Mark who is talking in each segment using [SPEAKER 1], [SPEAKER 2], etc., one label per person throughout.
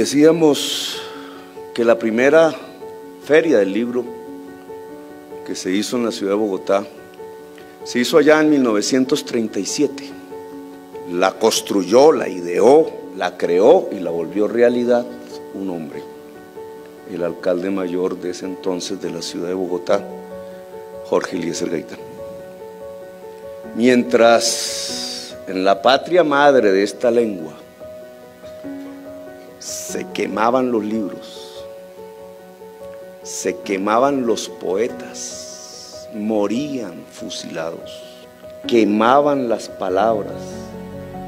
[SPEAKER 1] Decíamos que la primera feria del libro que se hizo en la ciudad de Bogotá se hizo allá en 1937. La construyó, la ideó, la creó y la volvió realidad un hombre, el alcalde mayor de ese entonces de la ciudad de Bogotá, Jorge Eliezer Gaitán. Mientras en la patria madre de esta lengua se quemaban los libros, se quemaban los poetas, morían fusilados, quemaban las palabras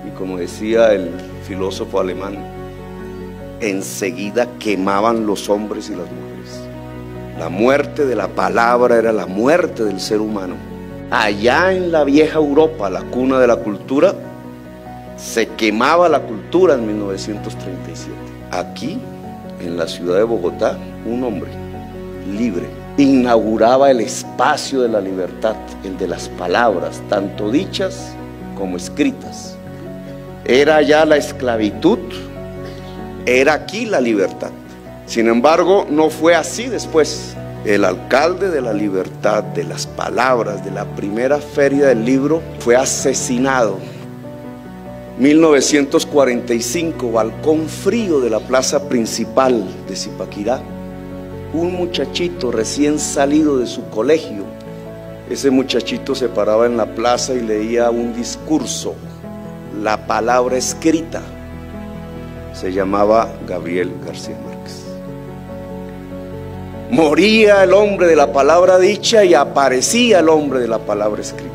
[SPEAKER 1] y, como decía el filósofo alemán, enseguida quemaban los hombres y las mujeres. La muerte de la palabra era la muerte del ser humano. Allá en la vieja Europa, la cuna de la cultura, se quemaba la cultura en 1937. Aquí, en la ciudad de Bogotá, un hombre libre inauguraba el espacio de la libertad, el de las palabras, tanto dichas como escritas. Era ya la esclavitud, era aquí la libertad. Sin embargo, no fue así después. El alcalde de la libertad, de las palabras, de la primera feria del libro, fue asesinado. 1945, balcón frío de la plaza principal de Zipaquirá. Un muchachito recién salido de su colegio. Ese muchachito se paraba en la plaza y leía un discurso, la palabra escrita. Se llamaba Gabriel García Márquez. Moría el hombre de la palabra dicha y aparecía el hombre de la palabra escrita.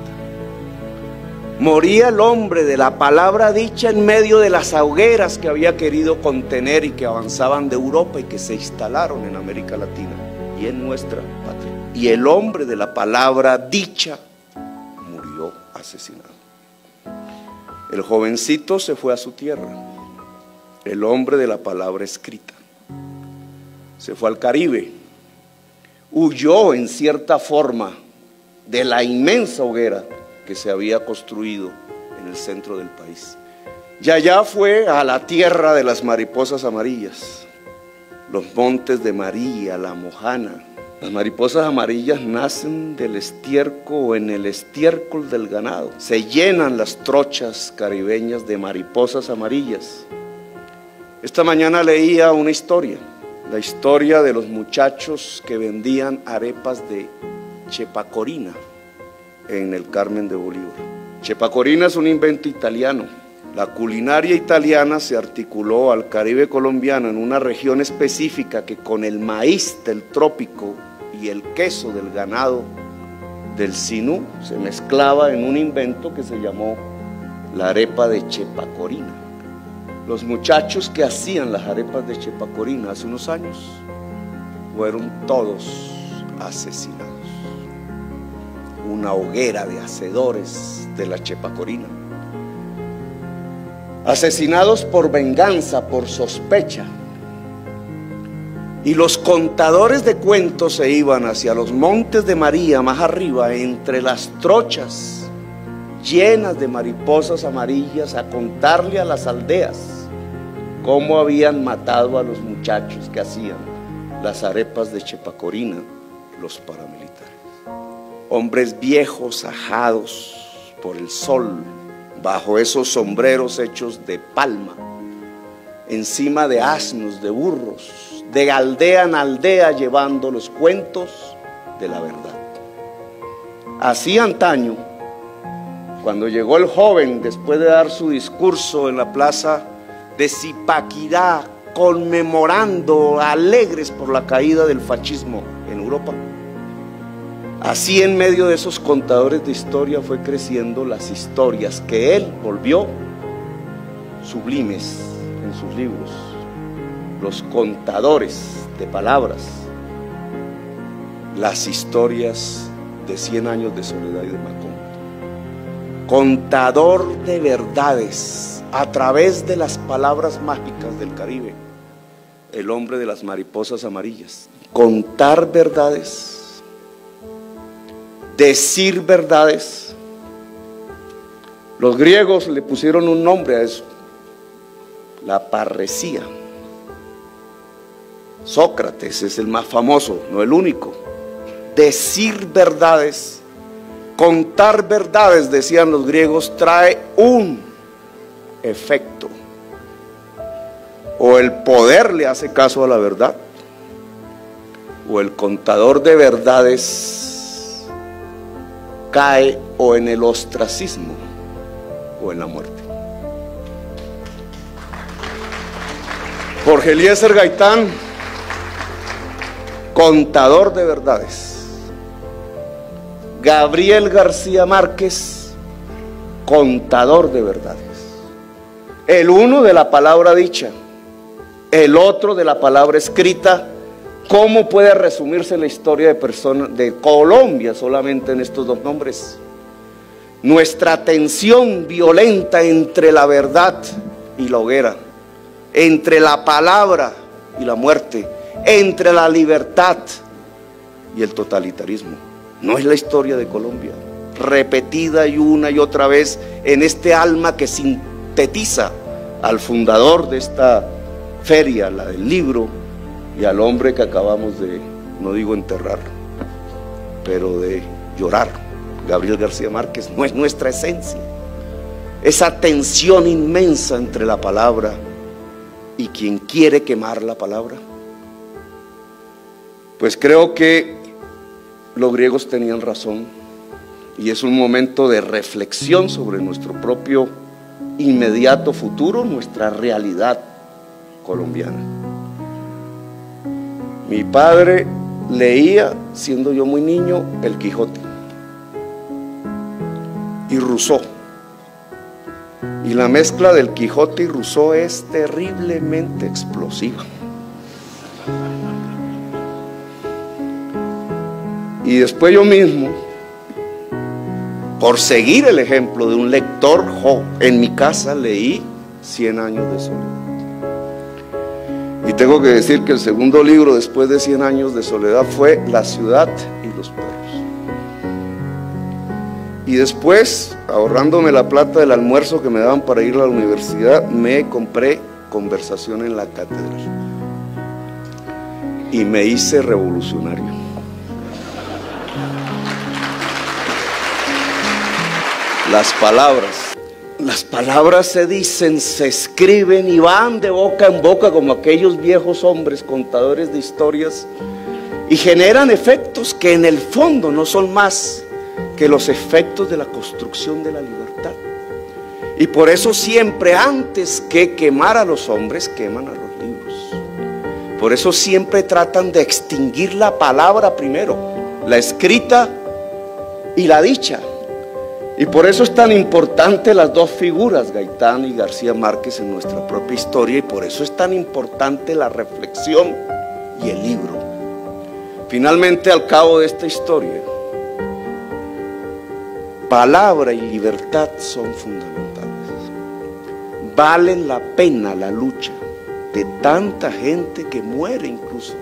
[SPEAKER 1] Moría el hombre de la palabra dicha en medio de las hogueras que había querido contener y que avanzaban de Europa y que se instalaron en América Latina y en nuestra patria. Y el hombre de la palabra dicha murió asesinado. El jovencito se fue a su tierra. El hombre de la palabra escrita se fue al Caribe. Huyó en cierta forma de la inmensa hoguera que se había construido en el centro del país. Y allá fue a la tierra de las mariposas amarillas, los montes de María, la Mojana. Las mariposas amarillas nacen del estiércol o en el estiércol del ganado. Se llenan las trochas caribeñas de mariposas amarillas. Esta mañana leía una historia, la historia de los muchachos que vendían arepas de chepacorina en el Carmen de Bolívar. Chepacorina es un invento italiano. La culinaria italiana se articuló al Caribe colombiano en una región específica que con el maíz del trópico y el queso del ganado del Sinú se mezclaba en un invento que se llamó la arepa de chepacorina. Los muchachos que hacían las arepas de chepacorina hace unos años fueron todos asesinados. Una hoguera de hacedores de la chepacorina, asesinados por venganza, por sospecha. Y los contadores de cuentos se iban hacia los montes de María, más arriba, entre las trochas llenas de mariposas amarillas, a contarle a las aldeas cómo habían matado a los muchachos que hacían las arepas de chepacorina, los paramilitares. Hombres viejos, ajados por el sol, bajo esos sombreros hechos de palma, encima de asnos, de burros, de aldea en aldea, llevando los cuentos de la verdad. Así antaño, cuando llegó el joven, después de dar su discurso en la plaza de Zipaquirá, conmemorando, alegres por la caída del fascismo en Europa, así en medio de esos contadores de historia fue creciendo las historias que él volvió sublimes en sus libros. Los contadores de palabras, las historias de 100 años de soledad y de Macondo. Contador de verdades a través de las palabras mágicas del Caribe, el hombre de las mariposas amarillas. Contar verdades, decir verdades. Los griegos le pusieron un nombre a eso, la parresía. Sócrates es el más famoso, no el único. Decir verdades, contar verdades, decían los griegos, trae un efecto. O el poder le hace caso a la verdad, o el contador de verdades cae o en el ostracismo o en la muerte. Jorge Eliezer Gaitán, contador de verdades. Gabriel García Márquez, contador de verdades. El uno de la palabra dicha, el otro de la palabra escrita. ¿Cómo puede resumirse la historia de Colombia solamente en estos dos nombres? Nuestra tensión violenta entre la verdad y la hoguera, entre la palabra y la muerte, entre la libertad y el totalitarismo. No es la historia de Colombia, repetida y una y otra vez en este alma que sintetiza al fundador de esta feria, la del libro, y al hombre que acabamos de, no digo enterrar, pero de llorar, Gabriel García Márquez. No es nuestra esencia esa tensión inmensa entre la palabra y quien quiere quemar la palabra. Pues creo que los griegos tenían razón, y es un momento de reflexión sobre nuestro propio inmediato futuro, nuestra realidad colombiana. Mi padre leía, siendo yo muy niño, El Quijote y Rousseau. Y la mezcla del Quijote y Rousseau es terriblemente explosiva. Y después yo mismo, por seguir el ejemplo de un lector en mi casa, leí 100 años de soledad. Y tengo que decir que el segundo libro después de 100 años de soledad fue La ciudad y los perros. Y después, ahorrándome la plata del almuerzo que me daban para ir a la universidad, me compré Conversación en la Catedral y me hice revolucionario. Las palabras se dicen, se escriben y van de boca en boca como aquellos viejos hombres contadores de historias, y generan efectos que en el fondo no son más que los efectos de la construcción de la libertad. Y por eso siempre, antes que quemar a los hombres, queman a los libros. Por eso siempre tratan de extinguir la palabra primero, la escrita y la dicha. Y por eso es tan importante las dos figuras, Gaitán y García Márquez, en nuestra propia historia, y por eso es tan importante la reflexión y el libro. Finalmente, al cabo de esta historia, palabra y libertad son fundamentales. Valen la pena la lucha de tanta gente que muere incluso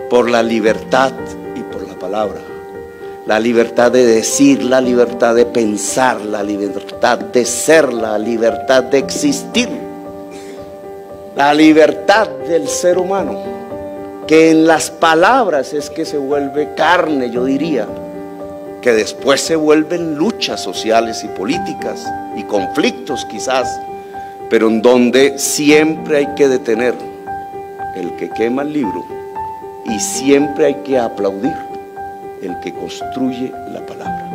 [SPEAKER 1] por la libertad y por la palabra. La libertad de decir, la libertad de pensar, la libertad de ser, la libertad de existir, la libertad del ser humano, que en las palabras es que se vuelve carne, yo diría, que después se vuelven luchas sociales y políticas y conflictos quizás, pero en donde siempre hay que detener el que quema el libro y siempre hay que aplaudir el que construye la palabra.